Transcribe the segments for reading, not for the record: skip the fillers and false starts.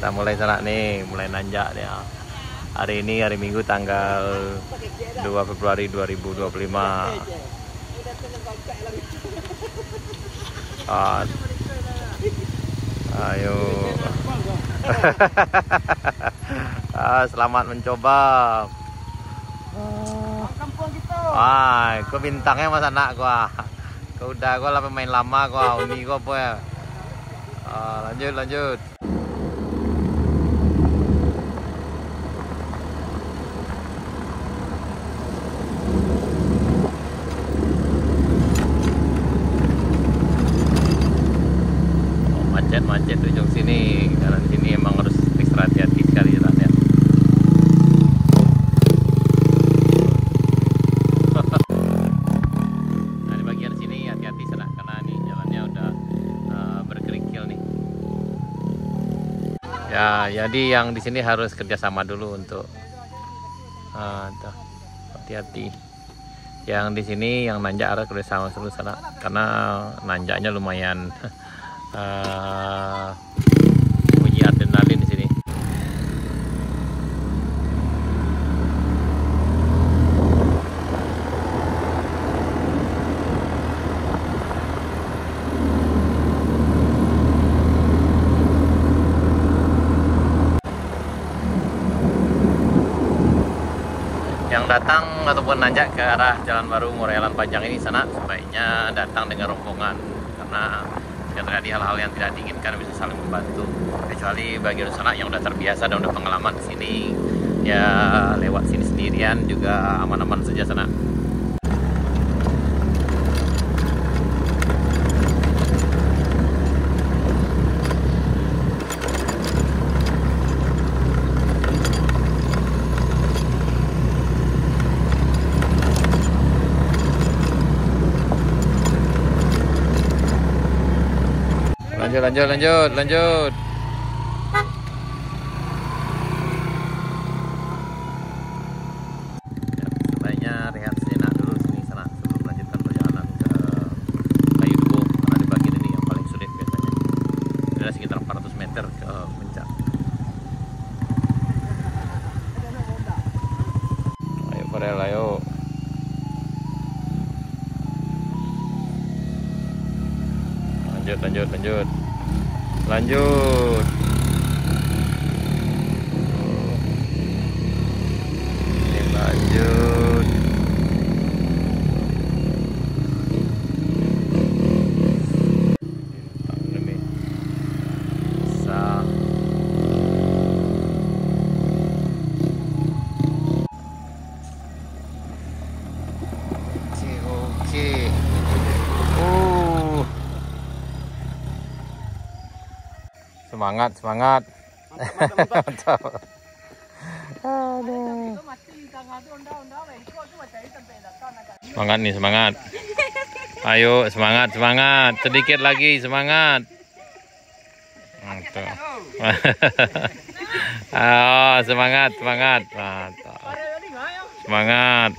kita mulai sana nih, mulai nanjak ya. Hari ini hari Minggu tanggal 2 Februari 2025. Ayo. Selamat mencoba. Gua bintangnya mas anak gua. Gua udah gua lah pemain lama gua, uni gua apa ya. Lanjut. Macet di ujung sini, karena di sini emang harus ekstra hati-hati sekali jalan ya. Nah di bagian sini hati-hati sana, karena ini jalannya udah berkerikil nih. Ya, jadi yang di sini harus kerjasama dulu untuk hati-hati. Yang di sini yang nanjak harus kerjasama dulu sana, karena nanjaknya lumayan. Uji adrenalin di sini. Yang datang ataupun nanjak ke arah Jalan Baru Morelan Panjang ini sana sebaiknya datang dengan rombongan, karena terjadi hal-hal yang tidak diinginkan bisa saling membantu. Kecuali bagi sana yang udah terbiasa dan udah pengalaman di sini, ya lewat sini sendirian juga aman-aman saja sana. Lanjut. Sebaiknya rehat sejenak dulu sini sana sebelum melanjutkan perjalanan ke Kayu Dubo, karena di bagian ini yang paling sulit biasanya. Ada sekitar 400 meter ke puncak. Ayo Farel, ayo. Lanjut. Oke. Semangat. Mantap. Aduh. Semangat. Ayo semangat. Sedikit lagi semangat. Mantap. Semangat. Mantap. Semangat.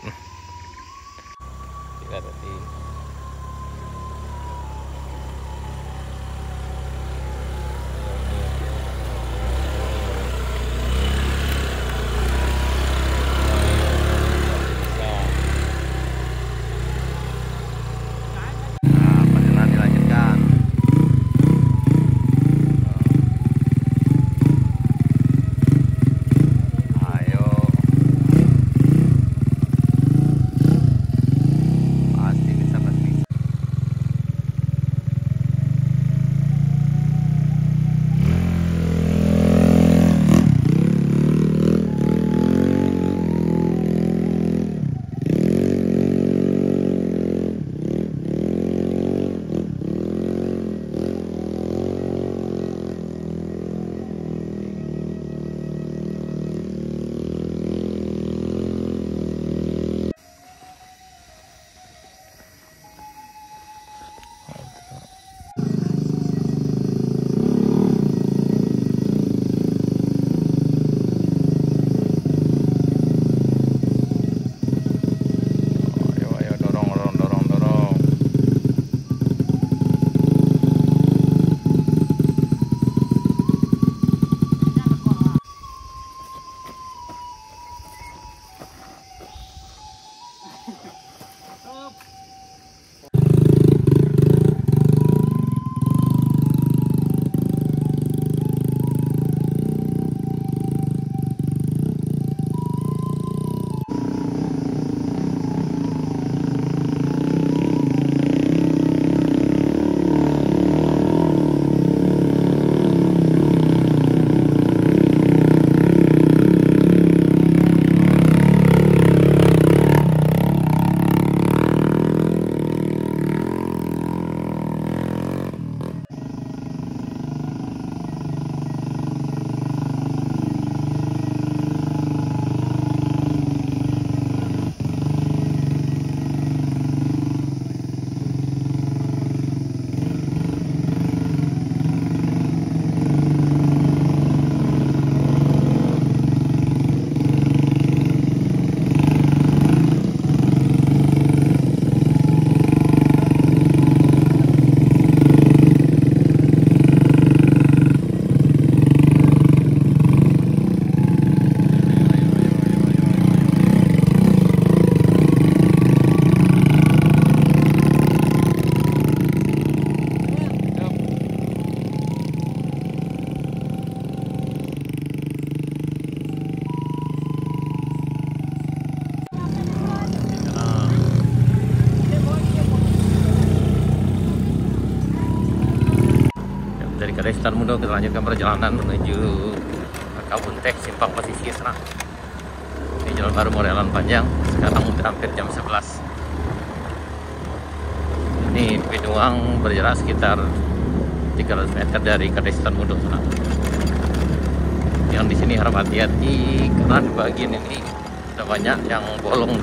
Kadestan Mudo. Kita lanjutkan perjalanan menuju Kebun Teh Simpang Pesisir sana. Ini jalan baru Morelan Panjang. Sekarang udah hampir jam 11. Ini Pinuang berjarak sekitar 300 meter dari Kadestan Mudo sana. Yang di sini harap hati-hati karena di bagian ini sudah banyak yang bolong.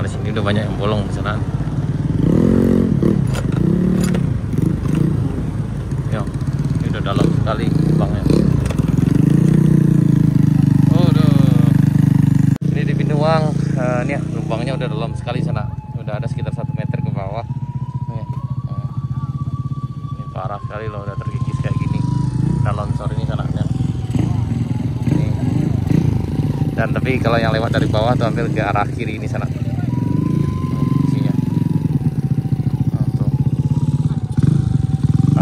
Di sini udah banyak yang bolong di sana. Ya, ini udah dalam sekali lubangnya. Oh, ini di Pinuang, nih lubangnya udah dalam sekali sana. Udah ada sekitar 1 meter ke bawah. Ini parah sekali loh, udah terkikis kayak gini. Udah longsor ini sana. Ini. Dan tapi kalau yang lewat dari bawah tuh ambil ke arah kiri ini sana.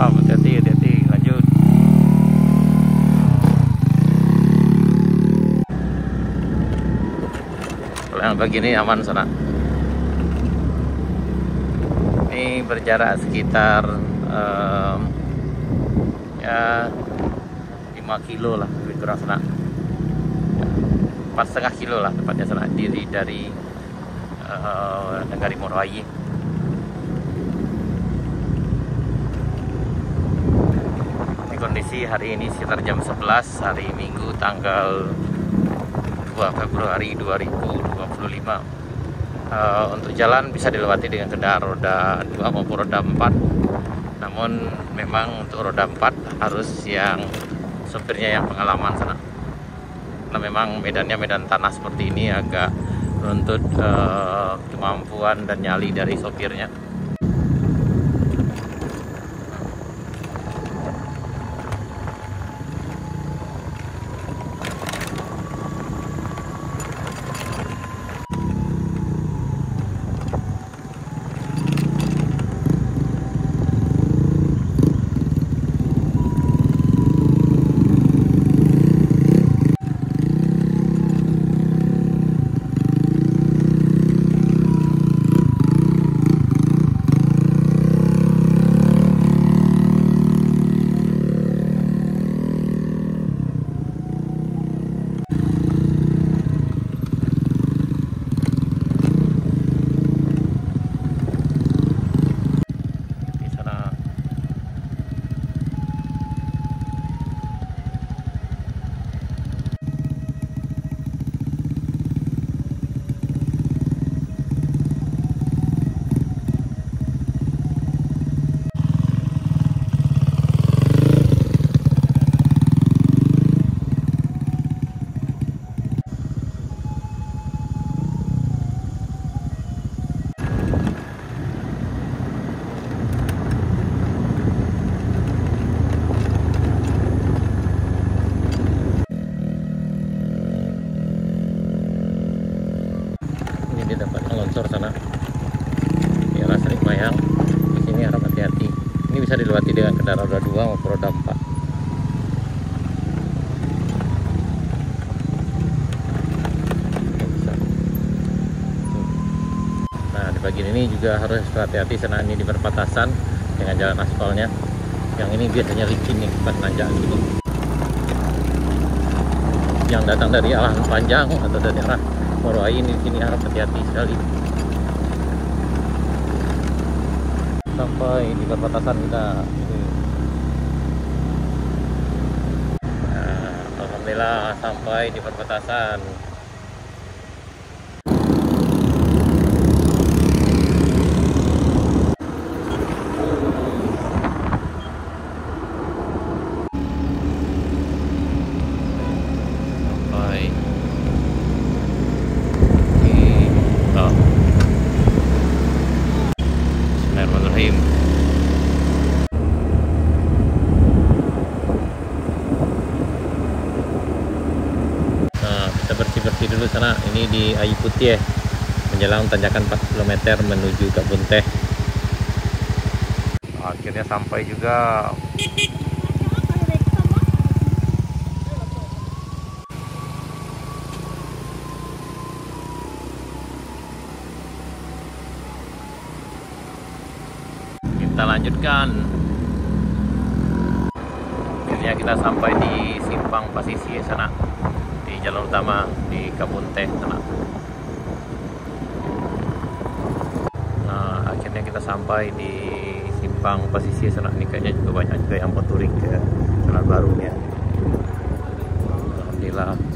Hati-hati, lanjut. Kalau yang begini aman sana. Ini berjarak sekitar ya 5 kilo lah, lebih kurang sana. 4,5 kilo lah tepatnya sana, diri dari Negari Moroayi. Kondisi hari ini sekitar jam 11 hari Minggu tanggal 2 Februari 2025. Untuk jalan bisa dilewati dengan kendaraan roda 2 maupun roda 4. Namun memang untuk roda 4 harus yang sopirnya yang pengalaman sana. Karena memang medannya medan tanah seperti ini agak menuntut kemampuan dan nyali dari sopirnya. Longsor sana di arah Seringmayang. Di sini harap hati-hati. Ini bisa dilewati dengan kendaraan roda 2 maupun roda 4. Nah, di bagian ini juga harus hati-hati sana, ini di perbatasan dengan jalan aspalnya. Yang ini biasanya licin nih, bukan nanjak gitu. Yang datang dari arah Panjang atau dari arah Moroayi ini, di sini harap hati-hati sekali. Sampai di perbatasan kita. Nah, alhamdulillah sampai di perbatasan. Bismillahirrahmanirrahim. Nah, kita bersih-bersih dulu sana. Ini di Ayu Putih ya, menjelang tanjakan 4 km menuju Kebun Teh. Akhirnya sampai juga. Kita lanjutkan. Akhirnya kita sampai di Simpang Pasisi sana, di jalan utama di Kebun Teh sana. Nah, akhirnya kita sampai di Simpang Pasisi sana. Ini kayaknya juga banyak juga yang mau touring ke Jalan Barunya. Alhamdulillah.